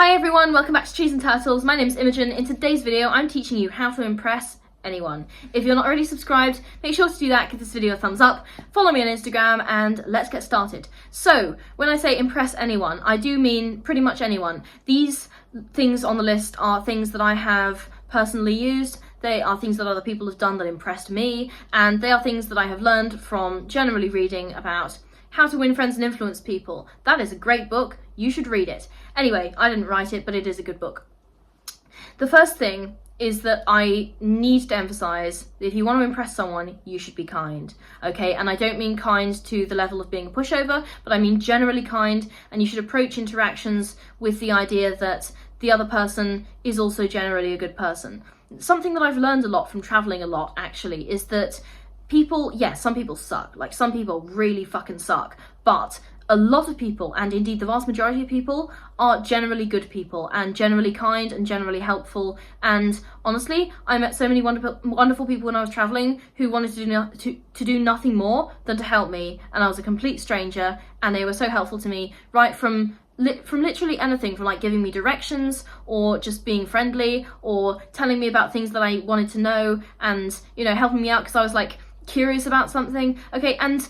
Hi everyone, welcome back to Cheese and Turtles. My name is Imogen. In today's video, I'm teaching you how to impress anyone. If you're not already subscribed, make sure to do that, give this video a thumbs up, follow me on Instagram, and let's get started. So, when I say impress anyone, I do mean pretty much anyone. These things on the list are things that I have personally used. They are things that other people have done that impressed me, and they are things that I have learned from generally reading about How to Win Friends and Influence People. That is a great book. You should read it. Anyway, I didn't write it, but it is a good book. The first thing is that I need to emphasize that if you want to impress someone, you should be kind, okay? And I don't mean kind to the level of being a pushover, but I mean generally kind, and you should approach interactions with the idea that the other person is also generally a good person. Something that I've learned a lot from traveling a lot, actually, is that people, yes, some people suck. Like, some people really fucking suck. But a lot of people, and indeed the vast majority of people, are generally good people and generally kind and generally helpful. And honestly, I met so many wonderful people when I was traveling who wanted to do nothing more than to help me. And I was a complete stranger, and they were so helpful to me, right from literally anything, from like giving me directions or just being friendly or telling me about things that I wanted to know, and, you know, helping me out because I was like curious about something. Okay, and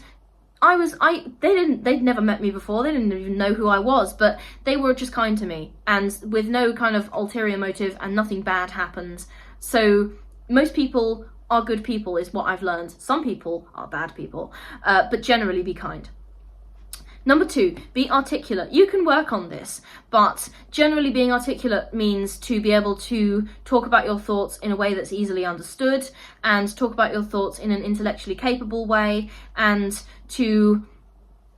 they'd never met me before, they didn't even know who I was, but they were just kind to me, and with no kind of ulterior motive, and nothing bad happened. So most people are good people is what I've learned. Some people are bad people, but generally be kind. Number 2, be articulate. You can work on this, but generally being articulate means to be able to talk about your thoughts in a way that's easily understood, and talk about your thoughts in an intellectually capable way, and to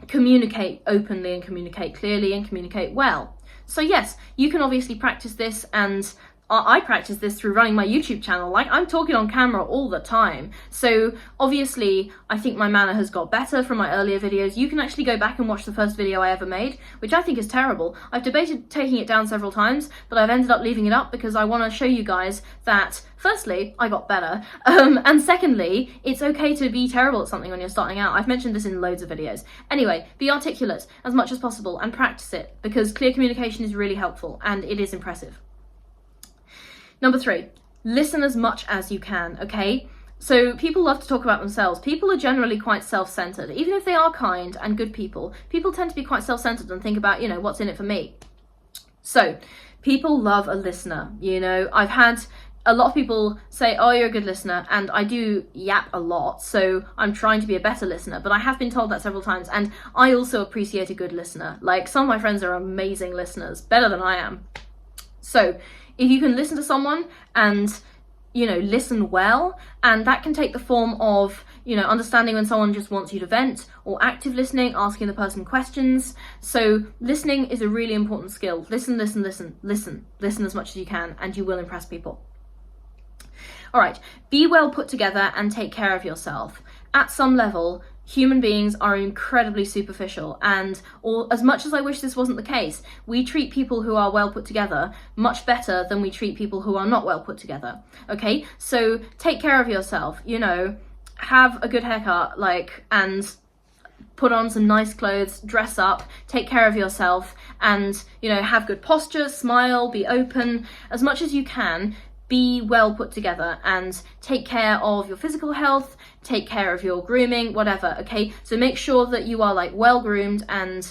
communicate openly and communicate clearly and communicate well. So yes, you can obviously practice this, and I practice this through running my YouTube channel. Like, I'm talking on camera all the time. So obviously, I think my manner has got better from my earlier videos. You can actually go back and watch the first video I ever made, which I think is terrible. I've debated taking it down several times, but I've ended up leaving it up because I want to show you guys that, firstly, I got better, and secondly, it's okay to be terrible at something when you're starting out. I've mentioned this in loads of videos. Anyway, be articulate as much as possible and practice it, because clear communication is really helpful and it is impressive. Number 3, listen as much as you can, okay? So people love to talk about themselves. People are generally quite self-centered. Even if they are kind and good people, people tend to be quite self-centered and think about, you know, what's in it for me. So people love a listener, you know. I've had a lot of people say, oh, you're a good listener, and I do yap a lot, so I'm trying to be a better listener, but I have been told that several times, and I also appreciate a good listener. Like, some of my friends are amazing listeners, better than I am. So if you can listen to someone and, you know, listen well, and that can take the form of, you know, understanding when someone just wants you to vent, or active listening, asking the person questions. So listening is a really important skill. Listen, listen, listen, listen. Listen as much as you can, and you will impress people. All right, be well put together and take care of yourself. At some level, human beings are incredibly superficial, and as much as I wish this wasn't the case, we treat people who are well put together much better than we treat people who are not well put together, okay? So take care of yourself, you know, have a good haircut, like, and put on some nice clothes, dress up, take care of yourself, and, you know, have good posture, smile, be open, as much as you can. Be well put together and take care of your physical health, take care of your grooming, whatever, okay? So make sure that you are, like, well groomed and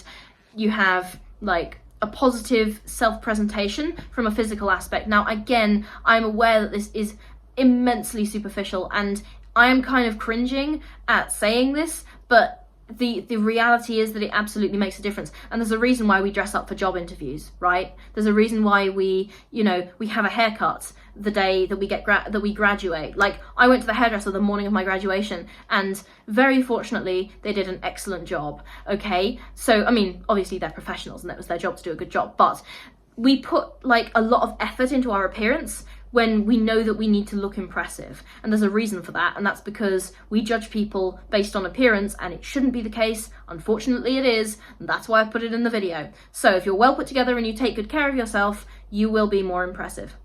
you have, like, a positive self-presentation from a physical aspect. Now, again, I'm aware that this is immensely superficial, and I am kind of cringing at saying this, but the reality is that it absolutely makes a difference. And there's a reason why we dress up for job interviews, right? There's a reason why we, you know, we have a haircut the day that we graduate. Like, I went to the hairdresser the morning of my graduation, and very fortunately they did an excellent job, okay? So, I mean, obviously they're professionals and that was their job to do a good job, but we put, like, a lot of effort into our appearance when we know that we need to look impressive. And there's a reason for that, and that's because we judge people based on appearance, and it shouldn't be the case. Unfortunately it is, and that's why I've put it in the video. So if you're well put together and you take good care of yourself, you will be more impressive.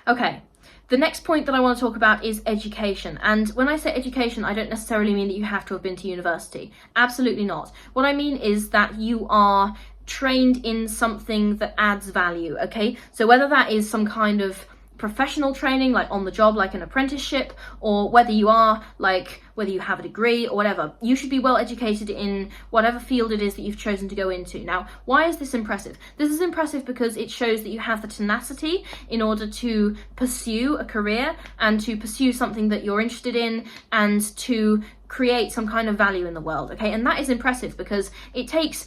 Okay, the next point that I want to talk about is education. And when I say education, I don't necessarily mean that you have to have been to university. Absolutely not. What I mean is that you are trained in something that adds value, okay? So whether that is some kind of professional training, like on the job, like an apprenticeship, or whether you have a degree or whatever, you should be well educated in whatever field it is that you've chosen to go into. Now, why is this impressive? This is impressive because it shows that you have the tenacity in order to pursue a career and to pursue something that you're interested in and to create some kind of value in the world, okay? And that is impressive because it takes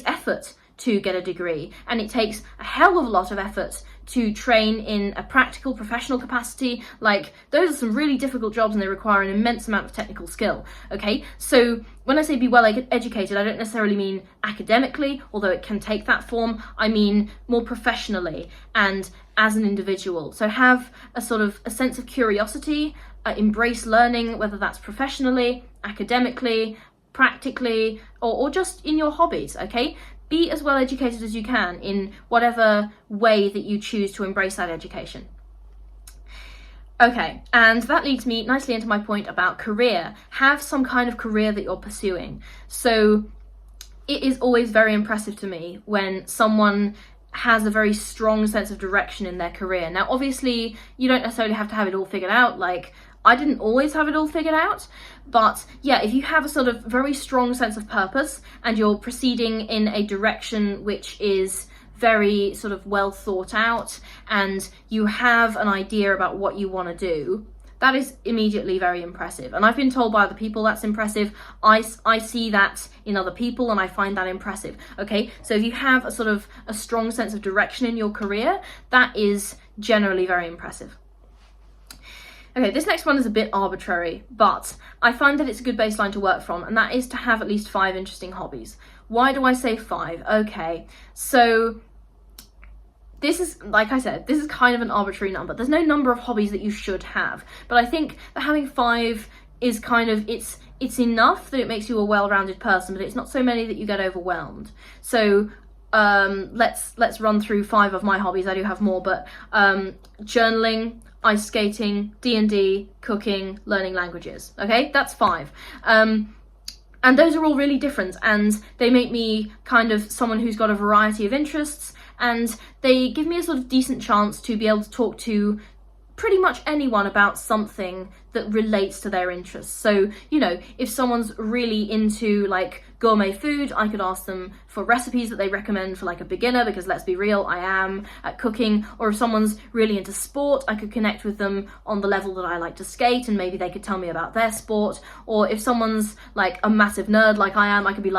effort to get a degree, and it takes a hell of a lot of effort to train in a practical professional capacity. Like, those are some really difficult jobs and they require an immense amount of technical skill, okay? So when I say be well educated, I don't necessarily mean academically, although it can take that form. I mean more professionally and as an individual. So have a sense of curiosity, embrace learning, whether that's professionally, academically, practically, or just in your hobbies, okay? Be as well educated as you can in whatever way that you choose to embrace that education. Okay, and that leads me nicely into my point about career. Have some kind of career that you're pursuing. So it is always very impressive to me when someone has a very strong sense of direction in their career. Now, obviously, you don't necessarily have to have it all figured out. Like, I didn't always have it all figured out, but yeah, if you have a very strong sense of purpose and you're proceeding in a direction which is very well thought out and you have an idea about what you want to do, that is immediately very impressive. And I've been told by other people that's impressive. I see that in other people and I find that impressive, okay? So if you have a strong sense of direction in your career, that is generally very impressive. Okay, this next one is a bit arbitrary, but I find that it's a good baseline to work from, and that is to have at least 5 interesting hobbies. Why do I say 5? Okay, so this is, like I said, this is kind of an arbitrary number. There's no number of hobbies that you should have, but I think that having 5 is it's enough that it makes you a well-rounded person, but it's not so many that you get overwhelmed. So let's run through 5 of my hobbies. I do have more, but journaling, ice skating, D&D, cooking, learning languages. Okay, that's 5. And those are all really different, and they make me kind of someone who's got a variety of interests, and they give me a decent chance to be able to talk to pretty much anyone about something that relates to their interests. So, if someone's really into gourmet food, I could ask them for recipes that they recommend for a beginner, because let's be real, I am at cooking. Or if someone's really into sport, I could connect with them on the level that I like to skate, and maybe they could tell me about their sport. Or if someone's a massive nerd like I am, I could be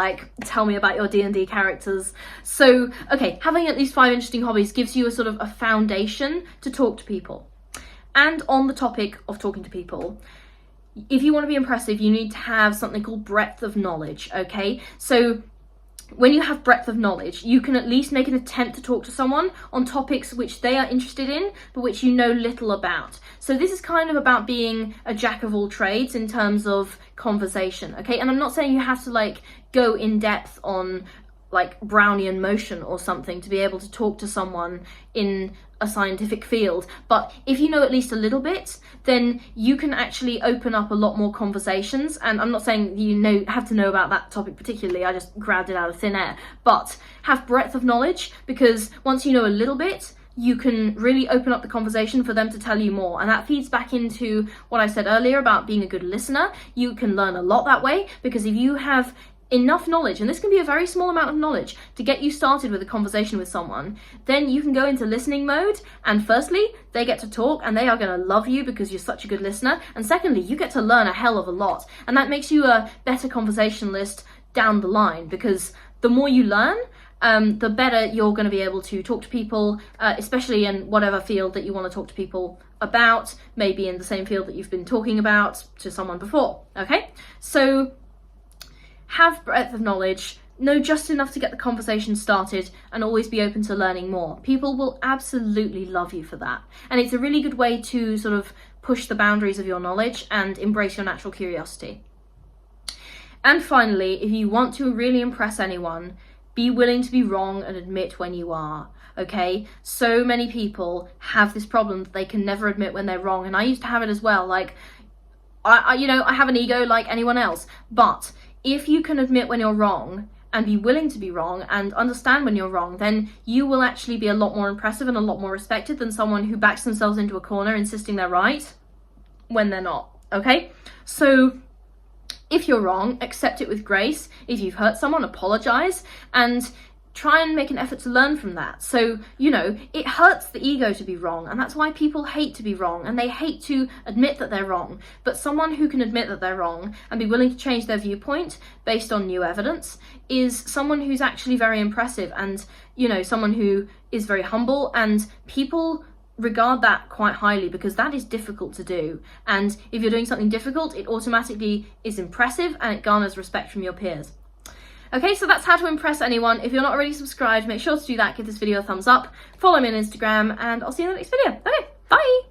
tell me about your D&D characters. So, okay, having at least 5 interesting hobbies gives you a foundation to talk to people. And on the topic of talking to people, if you want to be impressive, you need to have something called breadth of knowledge, okay? So when you have breadth of knowledge, you can at least make an attempt to talk to someone on topics which they are interested in, but which you know little about. So this is kind of about being a jack of all trades in terms of conversation, okay? And I'm not saying you have to go in depth on Brownian motion or something to be able to talk to someone in a scientific field, but if you know at least a little bit, then you can actually open up a lot more conversations. And I'm not saying you have to know about that topic particularly, I just grabbed it out of thin air, but have breadth of knowledge, because once you know a little bit, you can really open up the conversation for them to tell you more. And that feeds back into what I said earlier about being a good listener. You can learn a lot that way, because if you have enough knowledge, and this can be a very small amount of knowledge, to get you started with a conversation with someone, then you can go into listening mode, and firstly, they get to talk and they are going to love you because you're such a good listener, and secondly, you get to learn a hell of a lot, and that makes you a better conversationalist down the line, because the more you learn, the better you're going to be able to talk to people, especially in whatever field that you want to talk to people about, maybe in the same field that you've been talking about to someone before, okay? So have breadth of knowledge, know just enough to get the conversation started, and always be open to learning more. People will absolutely love you for that. And it's a really good way to push the boundaries of your knowledge and embrace your natural curiosity. And finally, if you want to really impress anyone, be willing to be wrong and admit when you are. Okay, so many people have this problem that they can never admit when they're wrong, and I used to have it as well. I have an ego like anyone else, but if you can admit when you're wrong and be willing to be wrong and understand when you're wrong, then you will actually be a lot more impressive and a lot more respected than someone who backs themselves into a corner insisting they're right when they're not, okay? So if you're wrong, accept it with grace. If you've hurt someone, apologize and try and make an effort to learn from that. So, you know, it hurts the ego to be wrong, and that's why people hate to be wrong, and they hate to admit that they're wrong. But someone who can admit that they're wrong and be willing to change their viewpoint based on new evidence is someone who's actually very impressive, and, you know, someone who is very humble, and people regard that quite highly because that is difficult to do. And if you're doing something difficult, it automatically is impressive and it garners respect from your peers. Okay, so that's how to impress anyone. If you're not already subscribed, make sure to do that, give this video a thumbs up, follow me on Instagram, and I'll see you in the next video. Okay, bye!